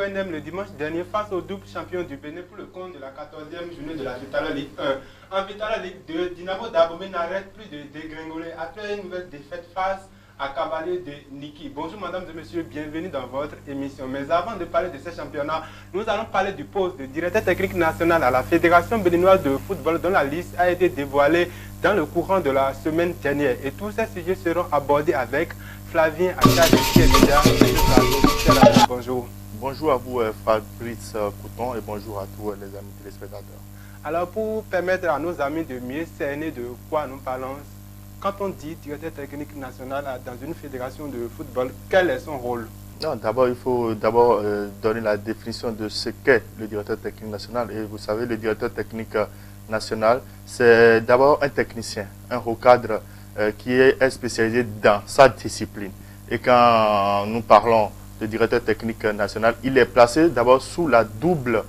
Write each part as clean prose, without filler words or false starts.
l'ONM le dimanche dernier face au double champion du Bénin pour le compte de la 14e journée de la Vitala Ligue 1. En Vitala Ligue 2, Dynamo d'Abomey n'arrête plus de dégringoler après une nouvelle défaite face à Cavalier de Niki. Bonjour mesdames et messieurs, bienvenue dans votre émission. Mais avant de parler de ce championnat, nous allons parler du poste de directeur technique national à la Fédération béninoise de football dont la liste a été dévoilée dans le courant de la semaine dernière. Et tous ces sujets seront abordés avec Flavien Achad qui est déjà sur. Bonjour. Bonjour à vous Fabrice Couton et bonjour à tous les amis téléspectateurs. Alors pour permettre à nos amis de mieux cerner de quoi nous parlons, quand on dit directeur technique national dans une fédération de football, quel est son rôle? Non, d'abord, il faut donner la définition de ce qu'est le directeur technique national. Et vous savez, le directeur technique national, c'est d'abord un technicien, un haut cadre qui est spécialisé dans sa discipline. Et quand nous parlons de directeur technique national, il est placé d'abord sous la double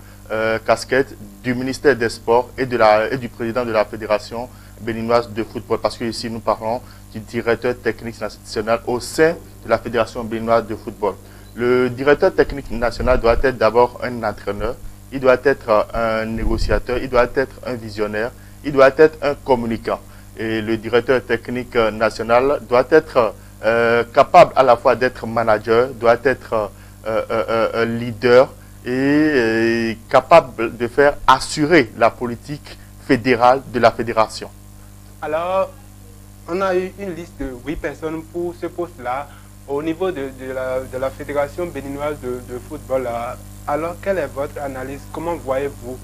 casquette du ministère des Sports et du président de la Fédération béninoise de football, parce que ici nous parlons du directeur technique national au sein de la Fédération béninoise de football. Le directeur technique national doit être d'abord un entraîneur, il doit être un négociateur, il doit être un visionnaire, il doit être un communicant. Et le directeur technique national doit être capable à la fois d'être manager, doit être leader et capable de faire assurer la politique fédérale de la fédération. Alors, on a eu une liste de 8 personnes pour ce poste-là au niveau de la Fédération béninoise de football. Alors, quelle est votre analyse? Comment voyez-vous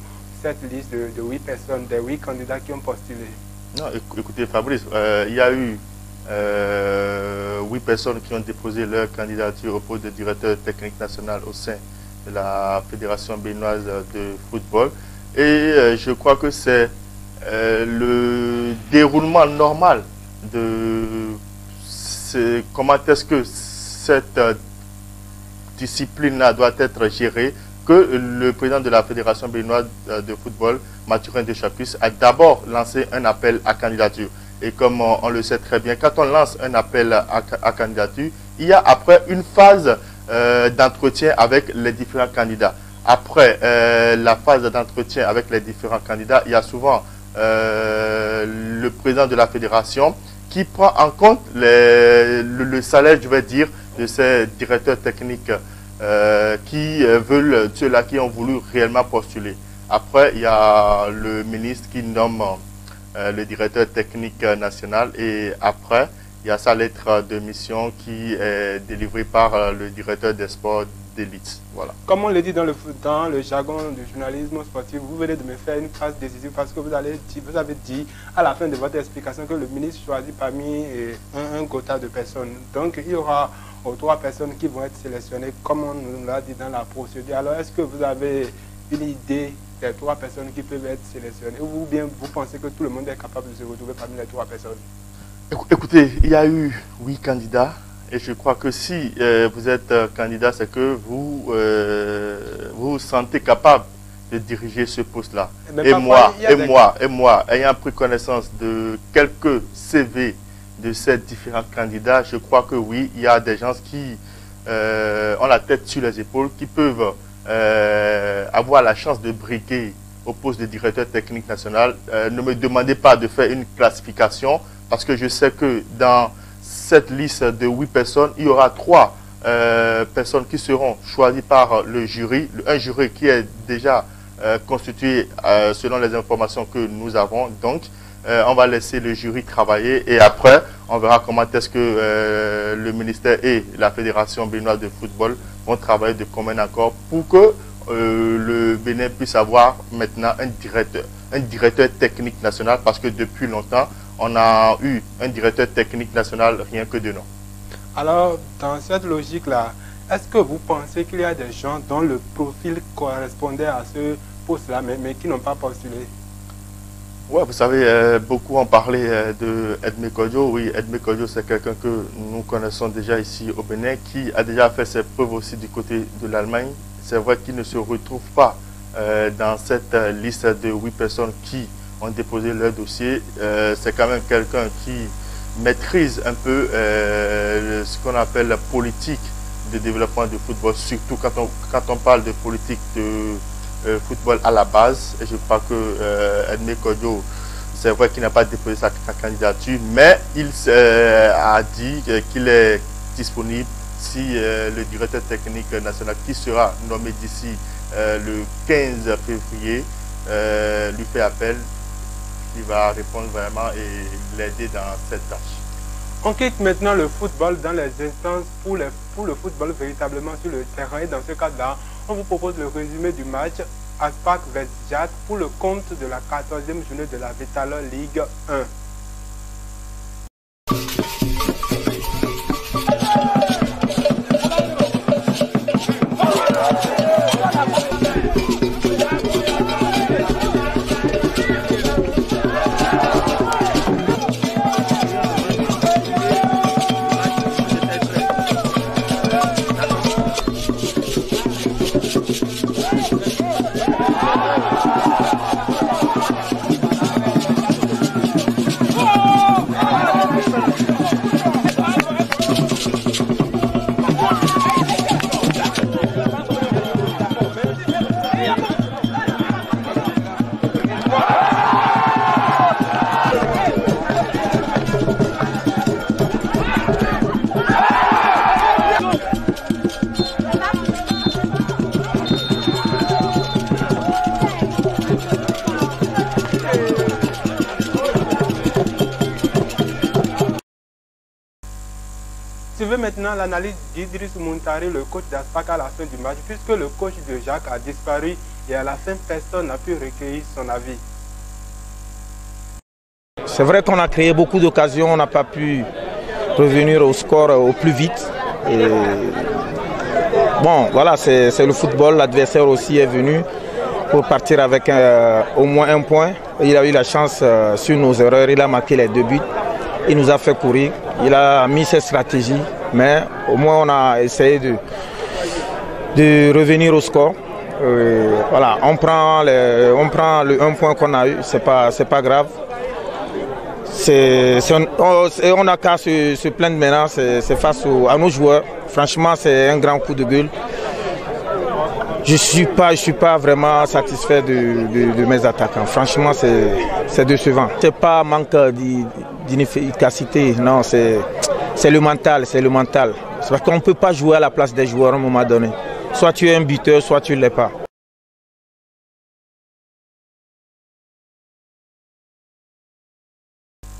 cette liste de 8 personnes, des 8 candidats qui ont postulé? Non, écoutez Fabrice, il y a eu 8 personnes qui ont déposé leur candidature au poste de directeur technique national au sein de la Fédération béninoise de football. Et je crois que c'est le déroulement normal de comment est-ce que cette discipline-là doit être gérée, que le président de la Fédération béninoise de football, Mathurin Deschappuis, a d'abord lancé un appel à candidature. Et comme on le sait très bien, quand on lance un appel à candidature, il y a après une phase d'entretien avec les différents candidats. Après la phase d'entretien avec les différents candidats, il y a souvent le président de la fédération qui prend en compte le salaire, je vais dire, de ces directeurs techniques qui veulent, ceux-là qui ont voulu réellement postuler. Après, il y a le ministre qui nomme le directeur technique national et après, il y a sa lettre de mission qui est délivrée par le directeur des sports d'élite. Voilà. Comme on le dit dans le jargon du journalisme sportif, vous venez de me faire une phrase décisive parce que vous avez dit à la fin de votre explication que le ministre choisit parmi un quota de personnes. Donc il y aura 3 personnes qui vont être sélectionnées comme on nous l'a dit dans la procédure. Alors est-ce que vous avez une idée des 3 personnes qui peuvent être sélectionnées ou bien vous pensez que tout le monde est capable de se retrouver parmi les 3 personnes? Écoutez, il y a eu 8 candidats et je crois que si vous êtes candidat, c'est que vous vous sentez capable de diriger ce poste-là. Et moi, ayant pris connaissance de quelques CV de ces différents candidats, je crois que oui, il y a des gens qui ont la tête sur les épaules, qui peuvent avoir la chance de briguer au poste de directeur technique national. Ne me demandez pas de faire une classification, parce que je sais que dans cette liste de 8 personnes, il y aura 3 personnes qui seront choisies par le jury. Un jury qui est déjà constitué selon les informations que nous avons. Donc, on va laisser le jury travailler et après, on verra comment est-ce que le ministère et la Fédération béninoise de football vont travailler de commun accord pour que le Bénin puisse avoir maintenant un directeur technique national, parce que depuis longtemps, on a eu un directeur technique national rien que de nom. Alors, dans cette logique-là, est-ce que vous pensez qu'il y a des gens dont le profil correspondait à ce poste-là, mais qui n'ont pas postulé? Oui, vous savez, beaucoup ont parlé de Edmé Kodjo. Oui, Edmé Kodjo, c'est quelqu'un que nous connaissons déjà ici au Bénin, qui a déjà fait ses preuves aussi du côté de l'Allemagne. C'est vrai qu'il ne se retrouve pas dans cette liste de 8 personnes qui ont déposé leur dossier. C'est quand même quelqu'un qui maîtrise un peu ce qu'on appelle la politique de développement du football, surtout quand on parle de politique de football à la base. Et je crois que Edmé Kodio, c'est vrai qu'il n'a pas déposé sa candidature, mais il a dit qu'il est disponible si le directeur technique national, qui sera nommé d'ici le 15 février, lui fait appel, il va répondre vraiment et l'aider dans cette tâche. On quitte maintenant le football dans les instances pour le football véritablement sur le terrain. Et dans ce cadre-là, on vous propose le résumé du match Aspac vs Jacques pour le compte de la 14e journée de la Vital'o Ligue 1. Suivez maintenant l'analyse d'Idriss Muntari, le coach d'Aspac à la fin du match, puisque le coach de Jacques a disparu et à la fin personne n'a pu recueillir son avis. C'est vrai qu'on a créé beaucoup d'occasions, on n'a pas pu revenir au score au plus vite. Et bon, voilà, c'est le football, l'adversaire aussi est venu pour partir avec au moins un point. Il a eu la chance sur nos erreurs, il a marqué les 2 buts. Il nous a fait courir, il a mis ses stratégies, mais au moins on a essayé de revenir au score. Voilà, on prend le 1 point qu'on a eu, c'est pas grave. On n'a qu'à se plaindre maintenant, c'est face à nos joueurs. Franchement, c'est un grand coup de gueule. Je suis pas vraiment satisfait de mes attaquants. Franchement, c'est décevant. C'est pas manque d'inefficacité, non, c'est le mental, c'est le mental. C'est parce qu'on ne peut pas jouer à la place des joueurs à un moment donné. Soit tu es un buteur, soit tu ne l'es pas.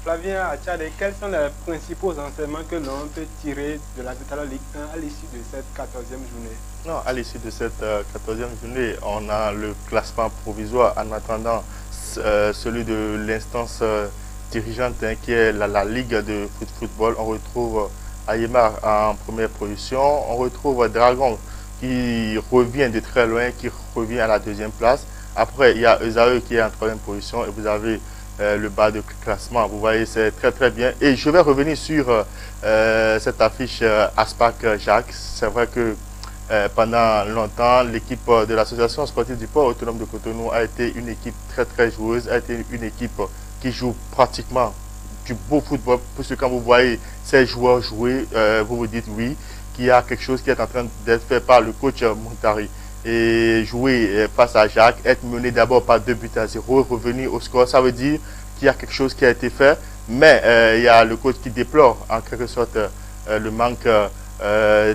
Flavien Achade, quels sont les principaux enseignements que l'on peut tirer de la Vital'o Ligue 1 à l'issue de cette 14e journée? Non, à l'issue de cette 14e journée, on a le classement provisoire en attendant celui de l'instance dirigeante qui est la Ligue de football. On retrouve Ayemar en première position, on retrouve Dragon qui revient de très loin, qui revient à la 2e place. Après, il y a Esaü qui est en 3e position et vous avez le bas de classement. Vous voyez, c'est très bien. Et je vais revenir sur cette affiche Aspac-Jacques. C'est vrai que pendant longtemps, l'équipe de l'association sportive du port autonome de Cotonou a été une équipe très joueuse, a été une équipe qui joue pratiquement du beau football. Puisque quand vous voyez ces joueurs jouer, vous vous dites oui, qu'il y a quelque chose qui est en train d'être fait par le coach Muntari. Et jouer face à Jacques, être mené d'abord par 2-0, revenir au score, ça veut dire qu'il y a quelque chose qui a été fait, mais il y a le coach qui déplore en quelque sorte le manque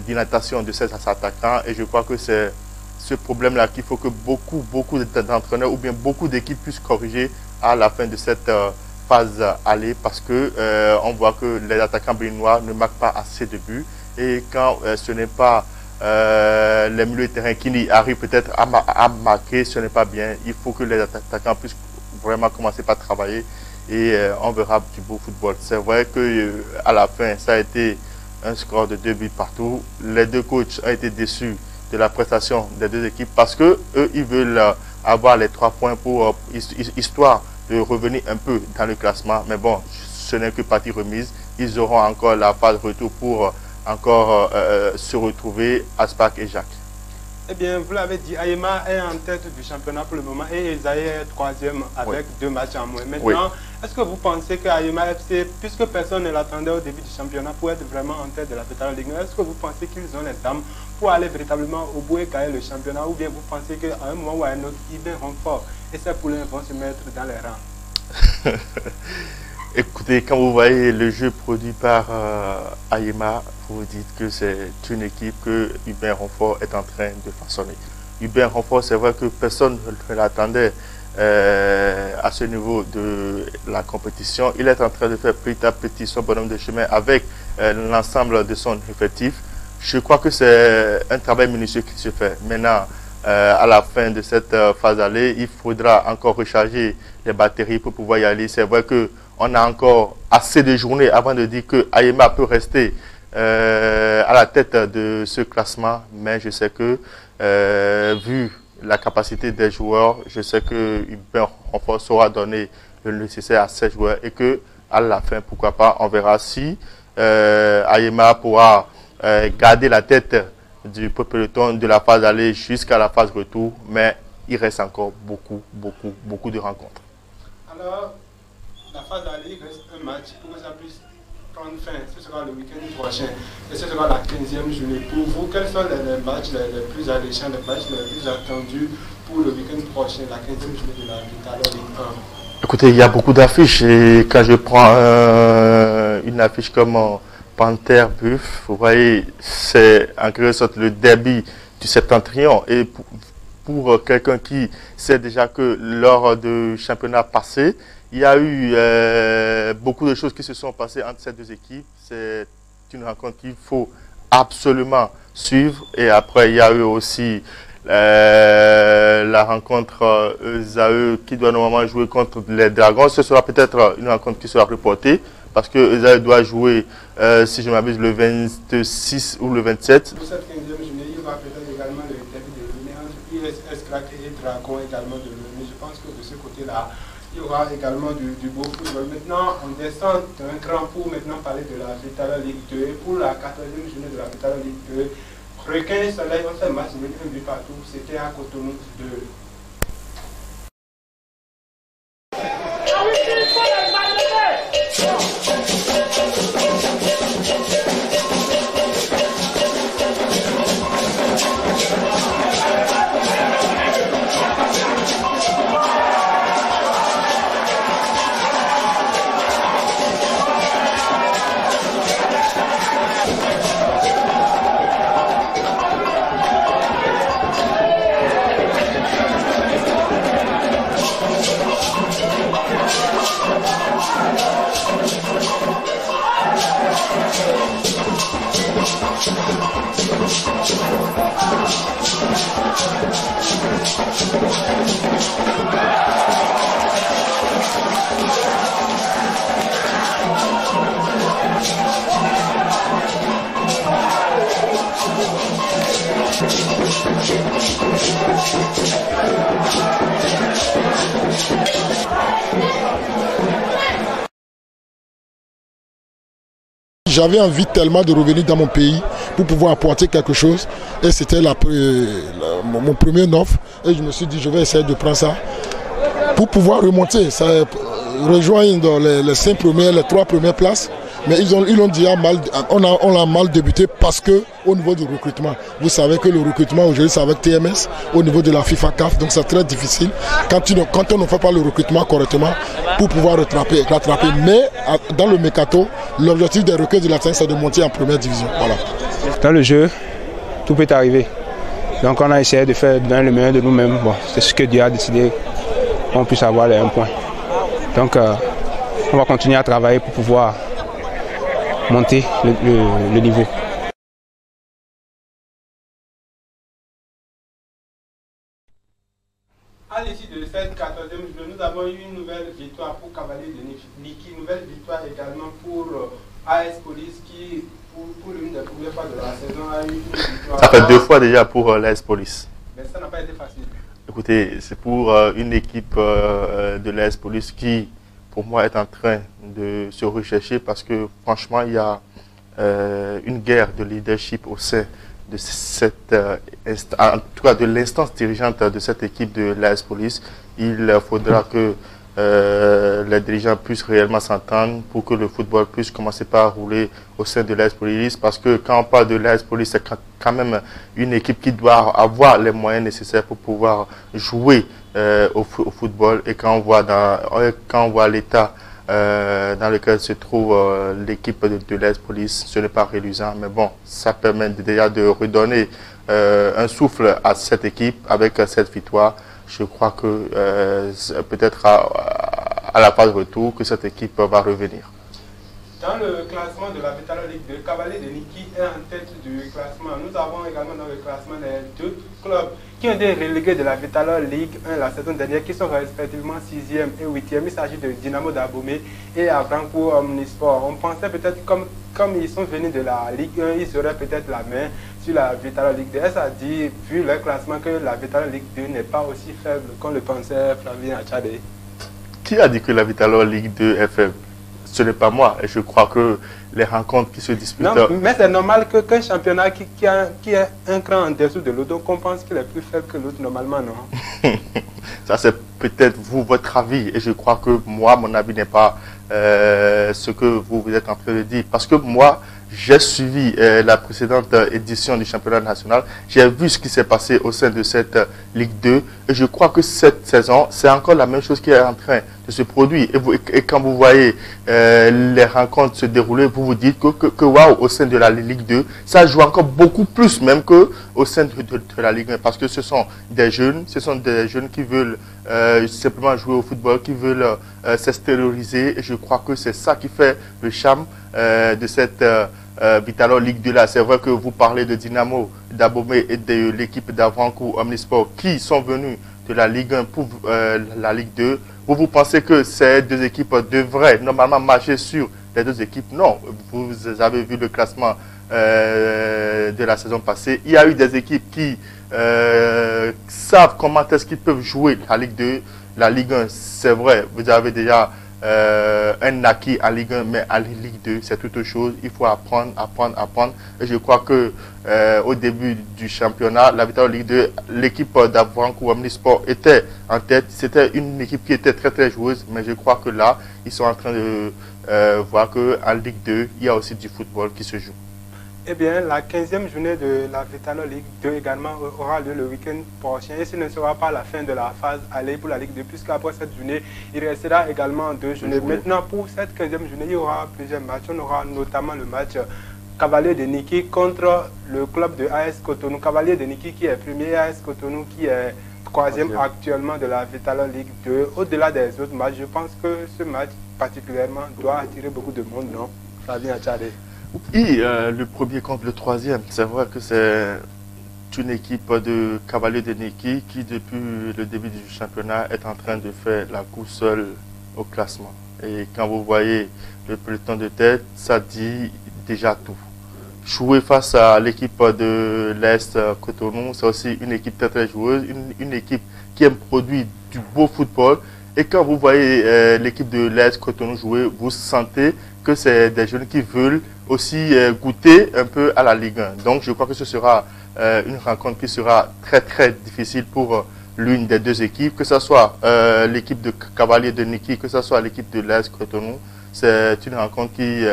d'inattention de ces attaquants, et je crois que c'est ce problème-là qu'il faut que beaucoup d'entraîneurs ou bien beaucoup d'équipes puissent corriger à la fin de cette phase aller, parce que on voit que les attaquants béninois ne marquent pas assez de buts, et quand ce n'est pas les milieux de terrain qui arrivent peut-être à marquer, ce n'est pas bien. Il faut que les attaquants puissent vraiment commencer par travailler et on verra du beau football. C'est vrai que à la fin, ça a été un score de 2 buts partout. Les 2 coachs ont été déçus de la prestation des 2 équipes parce que eux, ils veulent avoir les 3 points pour histoire de revenir un peu dans le classement. Mais bon, ce n'est que partie remise. Ils auront encore la phase retour pour encore se retrouver Aspac et Jacques. Eh bien, vous l'avez dit, Ayemar est en tête du championnat pour le moment et Esaü est 3e avec 2 matchs en moins. Maintenant, Est-ce que vous pensez que Ayema FC, puisque personne ne l'attendait au début du championnat, pour être vraiment en tête de la Petala Ligue, est-ce que vous pensez qu'ils ont les dames pour aller véritablement au bout et gagner le championnat, ou bien vous pensez qu'à un moment ou à un autre, Ibn Renfort et ses poulains vont se mettre dans les rangs? Écoutez, quand vous voyez le jeu produit par Ayema, vous vous dites que c'est une équipe que Ibn Renfort est en train de façonner. Ibn Renfort, c'est vrai que personne ne l'attendait à ce niveau de la compétition. Il est en train de faire petit à petit son bonhomme de chemin avec l'ensemble de son effectif. Je crois que c'est un travail minutieux qui se fait. Maintenant, à la fin de cette phase aller, il faudra encore recharger les batteries pour pouvoir y aller. C'est vrai qu'on a encore assez de journées avant de dire que Ayema peut rester à la tête de ce classement, mais je sais que vu la capacité des joueurs, je sais que Ibn Renfort saura donner le nécessaire à ces joueurs et que à la fin, pourquoi pas, on verra si Ayema pourra garder la tête du peloton de la phase aller jusqu'à la phase retour, mais il reste encore beaucoup de rencontres. Alors, la phase aller, il reste un match pour que ça puisse prendre fin. Ce sera le week-end prochain et ce sera la 15e journée. Pour vous, quels sont les matchs les plus alléchants, les matchs les plus attendus pour le week-end prochain, la 15e journée de la Petala Ligue 1? Écoutez, il y a beaucoup d'affiches et quand je prends une affiche comme Panthère Buff, vous voyez, c'est en quelque sorte le derby du Septentrion. Et pour quelqu'un qui sait déjà que lors du championnat passé, il y a eu beaucoup de choses qui se sont passées entre ces deux équipes. C'est une rencontre qu'il faut absolument suivre. Et après, il y a eu aussi la rencontre ESAE qui doit normalement jouer contre les Dragons. Ce sera peut-être une rencontre qui sera reportée parce que ESAE doit jouer, si je m'abuse, le 26 ou le 27. Pour cette 15e journée, il y aura peut-être également le derby de l'Union entre IS Crac et Dragon également de l'Union. Je pense que de ce côté-là, il y aura également du beau football. Maintenant, on descend d'un cran pour maintenant parler de la Petala Ligue 2. Et pour la 14e journée de la Petala Ligue 2, Requin et Soleil ont fait match de un but partout. C'était à Cotonou 2. J'avais envie tellement de revenir dans mon pays pour pouvoir apporter quelque chose. Et c'était mon premier offre. Et je me suis dit, je vais essayer de prendre ça pour pouvoir remonter. Ça rejoindre les 5 premières, les 3 premières places. Mais ils ont déjà mal, on a mal débuté parce que au niveau du recrutement, vous savez que le recrutement aujourd'hui c'est avec TMS au niveau de la FIFA CAF, donc c'est très difficile quand on ne fait pas le recrutement correctement pour pouvoir rattraper. Mais dans le Mercato, l'objectif des recrues de la TN c'est de monter en première division. Voilà. Dans le jeu, tout peut arriver. Donc on a essayé de faire le meilleur de nous-mêmes. Bon, c'est ce que Dieu a décidé qu'on puisse avoir les 1 point. Donc on va continuer à travailler pour pouvoir monter le niveau. À l'issue de cette 14e journée, nous avons eu une nouvelle victoire pour Cavalier de Niki, nouvelle victoire également pour AS Police qui, pour l'une des premières fois de la saison, a eu une victoire. Ça fait 2 fois déjà pour l'AS Police. Mais ça n'a pas été facile. Écoutez, c'est pour une équipe de l'AS Police qui, pour moi, est en train de se rechercher parce que franchement, il y a une guerre de leadership au sein de cette, en tout cas de l'instance dirigeante de cette équipe de l'AS Police. Il faudra que les dirigeants puissent réellement s'entendre pour que le football puisse commencer par rouler au sein de l'AS Police, parce que quand on parle de l'AS Police, c'est quand même une équipe qui doit avoir les moyens nécessaires pour pouvoir jouer au football. Et quand on voit l'état dans lequel se trouve l'équipe de l'AS Police, ce n'est pas réluisant, mais bon, ça permet déjà de redonner un souffle à cette équipe avec cette victoire. Je crois que peut-être à la phase retour, que cette équipe va revenir. Dans le classement de la Vitalo Ligue 2, Cavalier de Niki est en tête du classement. Nous avons également dans le classement les deux clubs qui ont été relégués de la Vitalo Ligue 1 la saison dernière, qui sont respectivement 6e et 8e. Il s'agit de Dynamo d'Abomey et Avranches Omnisport. On pensait peut-être comme ils sont venus de la Ligue 1, ils auraient peut-être la main sur la Vitalo Ligue 2. Est-ce à dire, vu le classement, que la Vitalo Ligue 2 n'est pas aussi faible qu'on le pensait, Flavien Achadé? Qui a dit que la Vitalo Ligue 2 est faible? Ce n'est pas moi, et je crois que les rencontres qui se disputent... Non, mais c'est normal qu'un championnat qui est un cran en dessous de l'autre, donc on pense qu'il est plus faible que l'autre normalement, non? Ça, c'est peut-être votre avis, et je crois que moi, mon avis n'est pas ce que vous êtes en train de dire. Parce que moi, j'ai suivi la précédente édition du championnat national. J'ai vu ce qui s'est passé au sein de cette Ligue 2. Et je crois que cette saison, c'est encore la même chose qui est en train de se produire. Et quand vous voyez les rencontres se dérouler, vous vous dites que waouh, au sein de la Ligue 2, ça joue encore beaucoup plus même qu'au sein de la Ligue 1. Parce que ce sont des jeunes qui veulent simplement jouer au football, qui veulent s'extérioriser. Et je crois que c'est ça qui fait le charme de cette Vitalo Ligue 2 là. C'est vrai que vous parlez de Dynamo d'Abomey et de l'équipe d'Avranches Omnisport qui sont venus de la Ligue 1 pour la Ligue 2. Vous pensez que ces deux équipes devraient normalement marcher sur les deux équipes? Non, vous avez vu le classement de la saison passée. Il y a eu des équipes qui savent comment est-ce qu'ils peuvent jouer la Ligue 2. La Ligue 1, c'est vrai, vous avez déjà un acquis en Ligue 1, mais en Ligue 2, c'est toute autre chose. Il faut apprendre. Et je crois que au début du championnat, la Vitalo Ligue 2, l'équipe d'Avranches Omnisport était en tête. C'était une équipe qui était très très joueuse, mais je crois que là, ils sont en train de voir qu'en Ligue 2, il y a aussi du football qui se joue. Eh bien, la 15e journée de la Vitalo Ligue 2 également aura lieu le week-end prochain. Et ce ne sera pas la fin de la phase aller pour la Ligue 2, puisqu'après cette journée, il restera également 2 journées. Maintenant, pour cette 15e journée, il y aura plusieurs matchs. On aura notamment le match Cavalier de Niki contre le club de AS Cotonou. Cavalier de Niki qui est premier, AS Cotonou qui est 3e actuellement de la Vitalo Ligue 2. Au-delà des autres matchs, je pense que ce match particulièrement doit attirer beaucoup de monde, non, Flavien Achadé? Oui, le premier contre le 3e, c'est vrai que c'est une équipe de Cavalier de Niki qui, depuis le début du championnat, est en train de faire la course seule au classement. Et quand vous voyez le peloton de tête, ça dit déjà tout. Jouer face à l'équipe de l'Est Cotonou, c'est aussi une équipe très très joueuse, une équipe qui aime produire du beau football. Et quand vous voyez l'équipe de l'Est Cotonou jouer, vous sentez que c'est des jeunes qui veulent aussi goûter un peu à la Ligue 1. Donc je crois que ce sera une rencontre qui sera très très difficile pour l'une des deux équipes, que ce soit l'équipe de Cavalier de Niki, que ce soit l'équipe de l'AS Cotonou. C'est une rencontre qui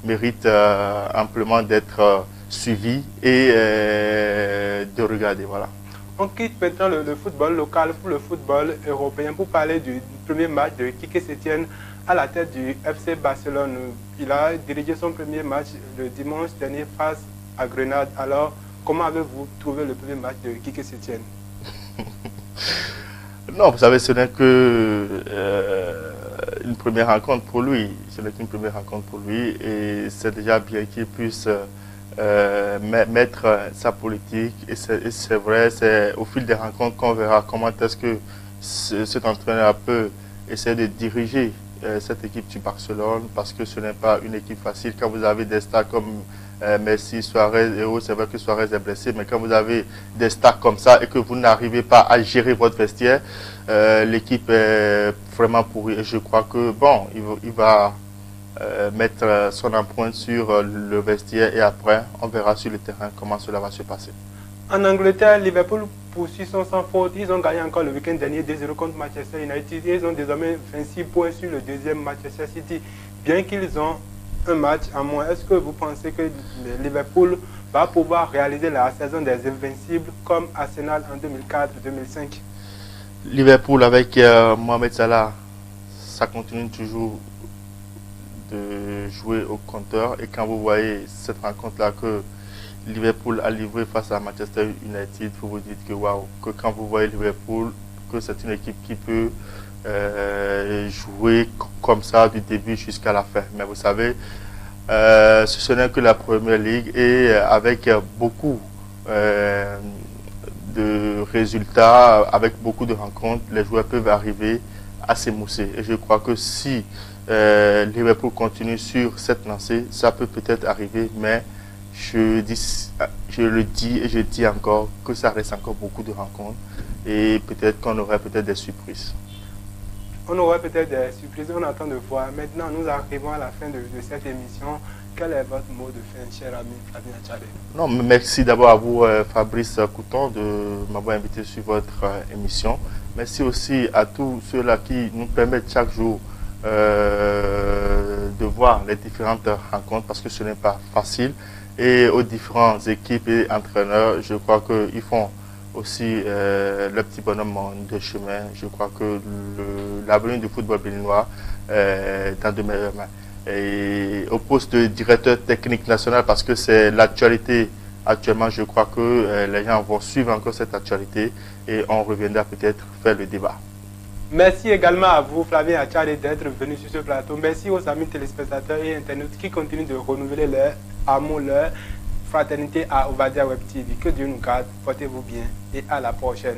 mérite amplement d'être suivie et de regarder. Voilà. On quitte maintenant le football local pour le football européen pour parler du premier match de Quique Sétienne à la tête du FC Barcelone. Il a dirigé son premier match le dimanche dernier face à Grenade. Alors, comment avez-vous trouvé le premier match de Quique Sétienne? Non, vous savez, ce n'est que une première rencontre pour lui. Ce n'est qu'une première rencontre pour lui et c'est déjà bien qu'il puisse mettre sa politique. Et c'est vrai, c'est au fil des rencontres qu'on verra comment est-ce que cet entraîneur peut essayer de diriger cette équipe du Barcelone, parce que ce n'est pas une équipe facile. Quand vous avez des stars comme Messi, Suarez et autres, c'est vrai que Suarez est blessé, mais quand vous avez des stars comme ça et que vous n'arrivez pas à gérer votre vestiaire, l'équipe est vraiment pourrie. Et je crois que bon, il va mettre son empreinte sur le vestiaire et après, on verra sur le terrain comment cela va se passer. En Angleterre, Liverpool poursuit son sans faute. Ils ont gagné encore le week-end dernier 2-0 contre Manchester United. Ils ont désormais 26 points sur le deuxième Manchester City. Bien qu'ils ont un match en moins, est-ce que vous pensez que Liverpool va pouvoir réaliser la saison des Invincibles comme Arsenal en 2004-2005? Liverpool avec Mohamed Salah, ça continue toujours de jouer au compteur. Et quand vous voyez cette rencontre-là que Liverpool a livré face à Manchester United, vous vous dites que waouh, que quand vous voyez Liverpool, que c'est une équipe qui peut jouer comme ça du début jusqu'à la fin. Mais vous savez, ce n'est que la première ligue et avec beaucoup de résultats, avec beaucoup de rencontres, les joueurs peuvent arriver à s'émousser. Et je crois que si Liverpool continue sur cette lancée, ça peut peut-être arriver, mais je le dis et je dis encore que ça reste encore beaucoup de rencontres et peut-être qu'on aurait peut-être des surprises. On aurait peut-être des surprises, on attend de voir. Maintenant, nous arrivons à la fin de cette émission. Quel est votre mot de fin, cher ami Flavien Achadé? Non, merci d'abord à vous, Fabrice Couton, de m'avoir invité sur votre émission. Merci aussi à tous ceux-là qui nous permettent chaque jour de voir les différentes rencontres parce que ce n'est pas facile. Et aux différentes équipes et entraîneurs, je crois qu'ils font aussi le petit bonhomme de chemin. Je crois que l'avenir du football béninois est dans de meilleures mains. Et au poste de directeur technique national, parce que c'est l'actualité actuellement, je crois que les gens vont suivre encore cette actualité et on reviendra peut-être faire le débat. Merci également à vous, Flavien Achadé, d'être venu sur ce plateau. Merci aux amis téléspectateurs et internautes qui continuent de renouveler leur amour, leur fraternité à Ovadia Web TV. Que Dieu nous garde, portez-vous bien et à la prochaine.